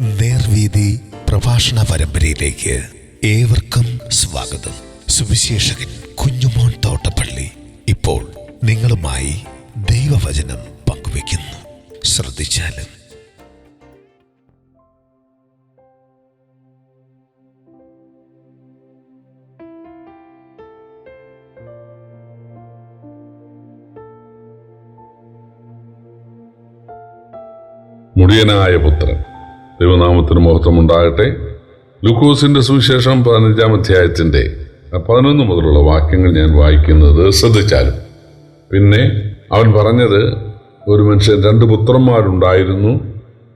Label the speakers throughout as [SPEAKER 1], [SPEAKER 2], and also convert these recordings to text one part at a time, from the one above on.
[SPEAKER 1] നേർവീതി പ്രഭാഷണ പരമ്പരയിലേക്ക് ഏവർക്കും സ്വാഗതം. സുവിശേഷകൻ കുഞ്ഞുമോൻ തോട്ടപ്പള്ളി ഇപ്പോൾ നിങ്ങളുമായി ദൈവവചനം പങ്കുവയ്ക്കുന്നു. ശ്രദ്ധിച്ചാലും.
[SPEAKER 2] മുടിയനായ പുത്രൻ. ദൈവനാമത്തിന് മഹത്വമുണ്ടാകട്ടെ. ലൂക്കോസിന്റെ സുവിശേഷം 15-ാം അധ്യായത്തിന്റെ 11 മുതലുള്ള വാക്യങ്ങൾ ഞാൻ വായിക്കുന്നത് ശ്രദ്ധിച്ചാലും. പിന്നെ അവൻ പറഞ്ഞത്, ഒരു മനുഷ്യൻ 2 പുത്രന്മാരുണ്ടായിരുന്നു.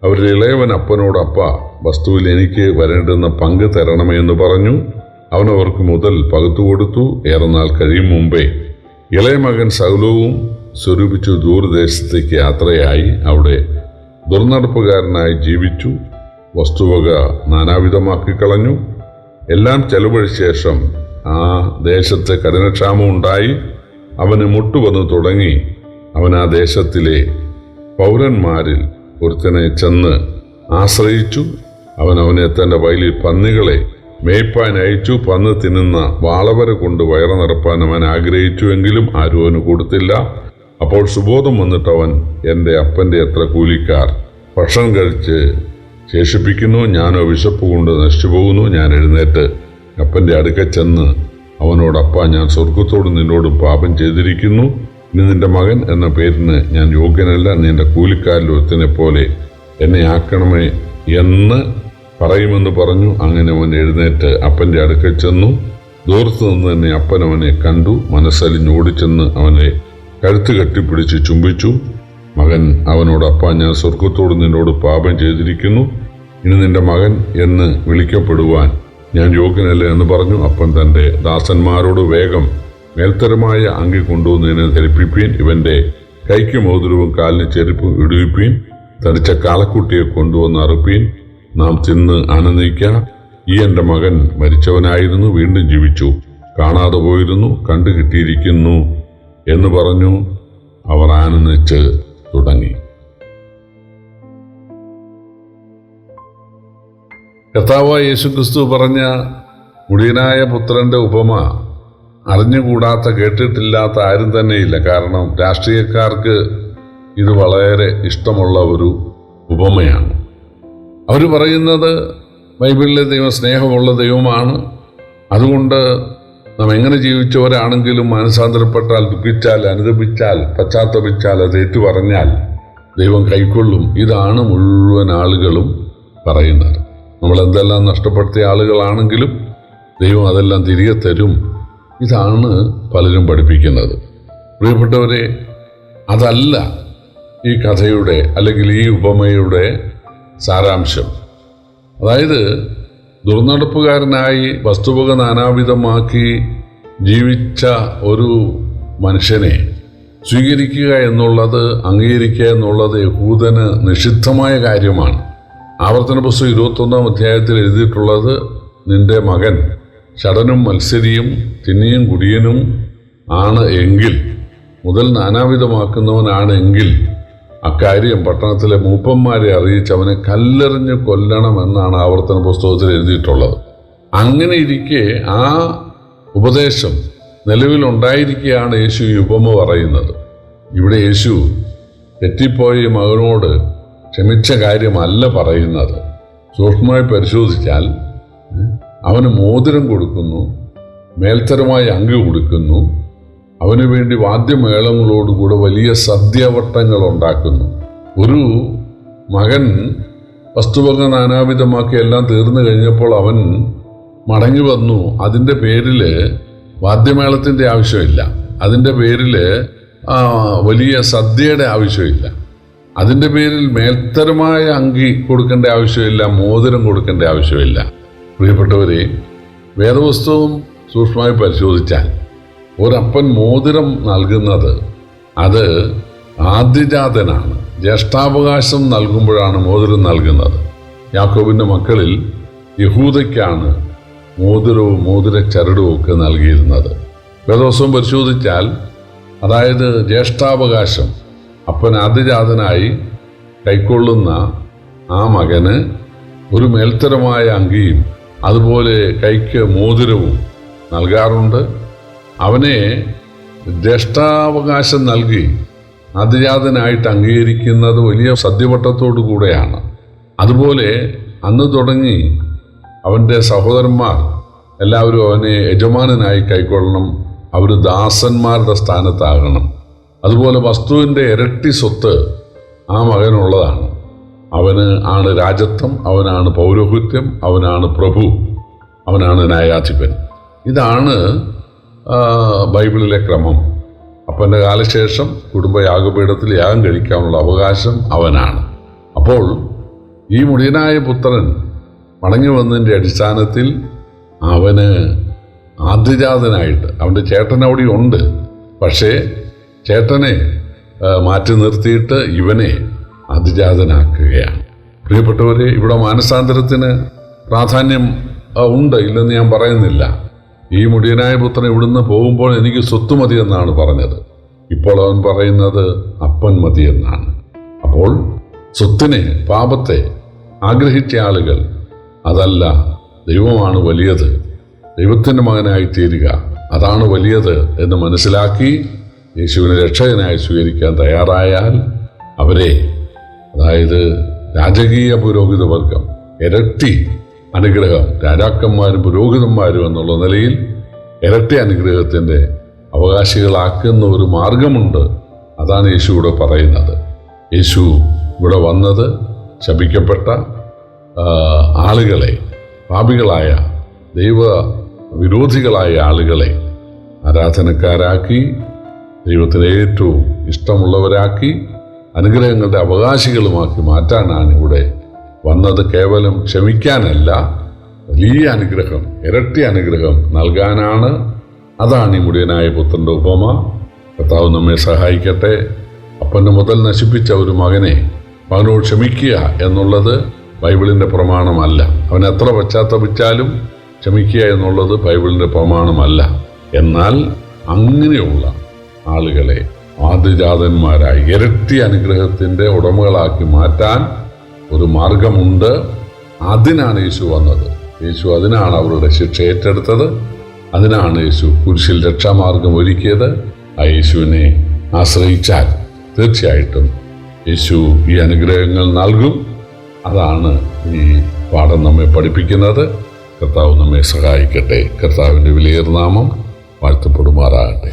[SPEAKER 2] അവരിൽ ഇളയവൻ അപ്പനോട്, അപ്പ, വസ്തുവിൽ എനിക്ക് വരേണ്ടുന്ന പങ്ക് തരണമേ എന്ന് പറഞ്ഞു. അവൻ അവർക്ക് മുതൽ പകുത്തു കൊടുത്തു. ഏറെ നാൾ കഴിയും മുമ്പേ ഇളയ മകൻ സകലവും സ്വരൂപിച്ചു ദൂരദേശത്തേക്ക് യാത്രയായി അവിടെ ദുർനടപ്പുകാരനായി ജീവിച്ചു. വസ്തുവക നാനാവിധമാക്കി കളഞ്ഞു. എല്ലാം ചെലവഴിച്ച ശേഷം ആ ദേശത്തെ കഠിനക്ഷാമം ഉണ്ടായി. അവന് മുട്ടുവന്ന് തുടങ്ങി. അവൻ ആ ദേശത്തിലെ പൗരന്മാരിൽ ഒരുത്തനെ ചെന്ന് ആശ്രയിച്ചു. അവനെ തൻ്റെ വയലിൽ പന്നികളെ മേയ്പ്പാൻ അയച്ചു. പന്നി തിന്നുന്ന വാളവര കൊണ്ട് വയറ് നിറപ്പാൻ അവൻ ആഗ്രഹിച്ചു. എങ്കിലും ആരും അവന് കൊടുത്തില്ല. അപ്പോൾ സുബോധം വന്നിട്ടവൻ, എൻ്റെ അപ്പൻ്റെ എത്ര കൂലിക്കാർ ഭക്ഷണം കഴിച്ച് ശേഷിപ്പിക്കുന്നു, ഞാനോ വിശപ്പ് കൊണ്ട് നശിച്ചു പോകുന്നു. ഞാൻ എഴുന്നേറ്റ് അപ്പൻ്റെ അടുക്കൽ ചെന്ന് അവനോട്, അപ്പ, ഞാൻ സ്വർഗത്തോട് നിന്നോടും പാപം ചെയ്തിരിക്കുന്നു. ഇനി നിന്റെ മകൻ എന്ന പേരിന് ഞാൻ യോഗ്യനല്ല. നിന്റെ കൂലിക്കാരിൽ ഒരുത്തനെ പോലെ എന്നെ ആക്കണമേ എന്ന് പറയുമെന്ന് പറഞ്ഞു. അങ്ങനെ അവൻ എഴുന്നേറ്റ് അപ്പൻ്റെ അടുക്കൽ ചെന്നു. ദൂരത്ത് നിന്ന് തന്നെ അപ്പൻ അവനെ കണ്ടു. മനസ്സലിഞ്ഞ് ഓടിച്ചെന്ന് അവനെ കഴുത്ത് കെട്ടിപ്പിടിച്ച് ചുംബിച്ചു. മകൻ അവനോട്, അപ്പ, ഞാൻ സ്വർഗത്തോട് നിന്നോട് പാപം ചെയ്തിരിക്കുന്നു. ഇനി നിന്റെ മകൻ എന്ന് വിളിക്കപ്പെടുവാൻ ഞാൻ യോഗ്യനല്ല എന്ന് പറഞ്ഞു. അപ്പൻ തൻ്റെ ദാസന്മാരോട്, വേഗം മേൽത്തരമായ അങ്കി കൊണ്ടുവന്നതിനെ ധരിപ്പിപ്പീൻ, ഇവൻ്റെ കൈക്ക് മോതിരവും കാലിന് ചെരുപ്പും ഇടുവിപ്പീൻ, തടിച്ച കാളക്കുട്ടിയെ കൊണ്ടുവന്ന് അറുപ്പീൻ, നാം തിന്ന് ആനന്ദിക്കാം. ഈ എൻ്റെ മകൻ മരിച്ചവനായിരുന്നു, വീണ്ടും ജീവിച്ചു, കാണാതെ പോയിരുന്നു, കണ്ടു കിട്ടിയിരിക്കുന്നു എന്ന് പറഞ്ഞു. അവർ ആനന്ദിച്ച് തുടങ്ങി. കർത്താവായ യേശുക്രിസ്തു പറഞ്ഞ മുടിയനായ പുത്രന്റെ ഉപമ അറിഞ്ഞുകൂടാത്ത, കേട്ടിട്ടില്ലാത്ത ആരും തന്നെയില്ല. കാരണം രാഷ്ട്രീയക്കാർക്ക് ഇത് വളരെ ഇഷ്ടമുള്ള ഒരു ഉപമയാണ്. അവർ പറയുന്നത് ബൈബിളിലെ ദൈവം സ്നേഹമുള്ള ദൈവമാണ്. അതുകൊണ്ട് നാം എങ്ങനെ ജീവിച്ചവരാണെങ്കിലും മാനസാന്തരപ്പെട്ടാൽ, ദുഃഖിച്ചാൽ, അനുദപിച്ചാൽ, പശ്ചാത്തപിച്ചാൽ, അത് ഏറ്റുപറഞ്ഞാൽ ദൈവം കൈക്കൊള്ളും. ഇതാണ് മുഴുവൻ ആളുകളും പറയുന്നത്. നമ്മൾ എന്തെല്ലാം നഷ്ടപ്പെടുത്തിയ ആളുകളാണെങ്കിലും ദൈവം അതെല്ലാം തിരികെ തരും. ഇതാണ് പലരും പഠിപ്പിക്കുന്നത്. പ്രിയപ്പെട്ടവരെ, അതല്ല ഈ കഥയുടെ അല്ലെങ്കിൽ ഈ ഉപമയുടെ സാരാംശം. അതായത് ദുർനടപ്പുകാരനായി വസ്തുവക നാനാവിധമാക്കി ജീവിച്ച ഒരു മനുഷ്യനെ സ്വീകരിക്കുക എന്നുള്ളത്, അംഗീകരിക്കുക എന്നുള്ളത് യഹൂദന് നിഷിദ്ധമായ കാര്യമാണ്. ആവർത്തന പുസ്തകം 21-ാം അധ്യായത്തിൽ എഴുതിയിട്ടുള്ളത്, നിന്റെ മകൻ ഷടനും മത്സരിയും തിന്നിയും കുടിയനും ആണ് എങ്കിൽ, മുതൽ നാനാവിധമാക്കുന്നവനാണ് എങ്കിൽ, അക്കാര്യം പട്ടണത്തിലെ മൂപ്പന്മാരെ അറിയിച്ച് അവനെ കല്ലെറിഞ്ഞ് കൊല്ലണമെന്നാണ് ആവർത്തന പുസ്തകത്തിൽ എഴുതിയിട്ടുള്ളത്. അങ്ങനെ ഇരിക്കെ ആ ഉപദേശം നിലവിലുണ്ടായിരിക്കെയാണ് യേശു ഈ ഉപമ പറയുന്നത്. ഇവിടെ യേശു തെറ്റിപ്പോയ മകനോട് ക്ഷമിച്ച കാര്യമല്ല പറയുന്നത്. സൂക്ഷ്മമായി പരിശോധിച്ചാൽ അവന് മോതിരം കൊടുക്കുന്നു, മേൽത്തരമായ അങ്കി കൊടുക്കുന്നു, അവന് വേണ്ടി വാദ്യമേളങ്ങളോടുകൂടെ വലിയ സദ്യവട്ടങ്ങൾ ഉണ്ടാക്കുന്നു. ഒരു മകൻ വസ്തുവക നാനാവിധമാക്കി എല്ലാം തീർന്നു കഴിഞ്ഞപ്പോൾ അവൻ മടങ്ങി വന്നു. അതിൻ്റെ പേരിൽ വാദ്യമേളത്തിൻ്റെ ആവശ്യമില്ല, അതിൻ്റെ പേരിൽ വലിയ സദ്യയുടെ ആവശ്യമില്ല, അതിൻ്റെ പേരിൽ മേൽത്തരമായ അങ്കി കൊടുക്കേണ്ട ആവശ്യമില്ല, മോതിരം കൊടുക്കേണ്ട ആവശ്യമില്ല. പ്രിയപ്പെട്ടവരെ, വേദപുസ്തകം സൂക്ഷ്മമായി പരിശോധിച്ചാൽ ഒരപ്പൻ മോതിരം നൽകുന്നത് അത് ആദ്യജാതനാണ്. ജ്യേഷ്ഠാവകാശം നൽകുമ്പോഴാണ് മോതിരം നൽകുന്നത്. യാക്കോബിൻ്റെ മക്കളിൽ യഹൂദയ്ക്കാണ് മോതിരവും മോതിരച്ചരടും ഒക്കെ നൽകിയിരുന്നത്. വേദപുസ്തകം പരിശോധിച്ചാൽ, അതായത് ഒരു മേൽത്തരമായ അങ്കിയും അതുപോലെ കൈക്ക് മോതിരവും നൽകാറുണ്ട്. അവനെ ജ്യേഷ്ഠാവകാശം നൽകി ആദ്യജാതനായിട്ട് അംഗീകരിക്കുന്നത് വലിയ സദ്യവട്ടത്തോടു കൂടെയാണ്. അതുപോലെ അന്ന് തുടങ്ങി അവൻ്റെ സഹോദരന്മാർ എല്ലാവരും അവനെ യജമാനനായി കൈക്കൊള്ളണം. അവർ ദാസന്മാരുടെ സ്ഥാനത്താകണം. അതുപോലെ വസ്തുവിൻ്റെ ഇരട്ടി സ്വത്ത് ആ മകനുള്ളതാണ്. അവന് ആണ് രാജത്വം, അവനാണ് പൗരോഹിത്യം, അവനാണ് പ്രഭു, അവനാണ് ന്യായാധിപൻ. ഇതാണ് ബൈബിളിലെ ക്രമം. അപ്പൻ്റെ കാലശേഷം കുടുംബയാഗപീഠത്തിൽ യാഗം കഴിക്കാനുള്ള അവകാശം അവനാണ്. അപ്പോൾ ഈ മുടിയനായ പുത്രൻ മടങ്ങി വന്നതിൻ്റെ അടിസ്ഥാനത്തിൽ അവന് ആദ്യജാതനായിട്ട്, അവൻ്റെ ചേട്ടൻ അവിടെ ഉണ്ട്, പക്ഷേ ചേട്ടനെ മാറ്റി നിർത്തിയിട്ട് ഇവനെ ആദ്യജാതനാക്കുകയാണ്. പ്രിയപ്പെട്ടവരെ, ഇവിടെ മാനസാന്തരത്തിന് പ്രാധാന്യം ഉണ്ട്, ഇല്ലെന്ന് ഞാൻ പറയുന്നില്ല. ഈ മുടിയനായ പുത്രൻ ഇവിടുന്ന് പോകുമ്പോൾ എനിക്ക് സ്വത്ത് മതി എന്നാണ് പറഞ്ഞത്. ഇപ്പോൾ അവൻ പറയുന്നത് അപ്പൻ മതി എന്നാണ്. അപ്പോൾ സ്വത്തിനെ, പാപത്തെ ആഗ്രഹിച്ച ആളുകൾ അതല്ല, ദൈവമാണ് വലിയത്, ദൈവത്തിൻ്റെ മകനായി തീരുക അതാണ് വലിയത് എന്ന് മനസ്സിലാക്കി യേശുവിനെ രക്ഷകനായി സ്വീകരിക്കാൻ തയ്യാറായാൽ അവരെ, അതായത് രാജകീയ പുരോഹിത വർഗം, ഇരട്ടി അനുഗ്രഹം, രാജാക്കന്മാരും പുരോഹിതന്മാരും എന്നുള്ള നിലയിൽ ഇരട്ടി അനുഗ്രഹത്തിൻ്റെ അവകാശികളാക്കുന്ന ഒരു മാർഗമുണ്ട്. അതാണ് യേശു ഇവിടെ പറയുന്നത്. യേശു ഇവിടെ വന്നത് ശപിക്കപ്പെട്ട ആളുകളെ, പാപികളായ ദൈവ വിരോധികളായ ആളുകളെ ആരാധനക്കാരാക്കി, ദൈവത്തിന് ഏറ്റവും ഇഷ്ടമുള്ളവരാക്കി, അനുഗ്രഹങ്ങളുടെ അവകാശികളുമാക്കി മാറ്റാനാണ് ഇവിടെ വന്നത്. കേവലം ക്ഷമിക്കാനല്ല, വലിയ അനുഗ്രഹം, ഇരട്ടി അനുഗ്രഹം നൽകാനാണ്. അതാണ് ഈ മുടിയനായ പുത്രൻ്റെ ഉപമ. കർത്താവ് നമ്മെ സഹായിക്കട്ടെ. അപ്പൻ്റെ മുതൽ നശിപ്പിച്ച ഒരു മകനോട് ക്ഷമിക്കുക എന്നുള്ളത് ബൈബിളിൻ്റെ പ്രമാണമല്ല. അവൻ എത്ര പശ്ചാത്തപിച്ചാലും ക്ഷമിക്കുക എന്നുള്ളത് ബൈബിളിൻ്റെ പ്രമാണമല്ല. എന്നാൽ അങ്ങനെയുള്ള ആളുകളെ ആദ്യജാതന്മാരായി ഇരട്ടി അനുഗ്രഹത്തിൻ്റെ ഉടമകളാക്കി മാറ്റാൻ ഒരു മാർഗമുണ്ട്. അതിനാണ് യേശു വന്നത്. യേശു അതിനാണ് അവരുടെ ശിക്ഷ ഏറ്റെടുത്തത്. അതിനാണ് യേശു കുരിശിൽ രക്ഷാമാർഗം ഒരുക്കിയത്. ആ യേശുവിനെ ആശ്രയിച്ചാൽ തീർച്ചയായിട്ടും യേശു ഈ അനുഗ്രഹങ്ങൾ നൽകും. അതാണ് ഈ പാഠം നമ്മെ പഠിപ്പിക്കുന്നത്. കർത്താവ് നമ്മെ സഹായിക്കട്ടെ. കർത്താവിൻ്റെ വിലയേറിയ നാമം വാഴ്ത്തപ്പെടുമാറാകട്ടെ.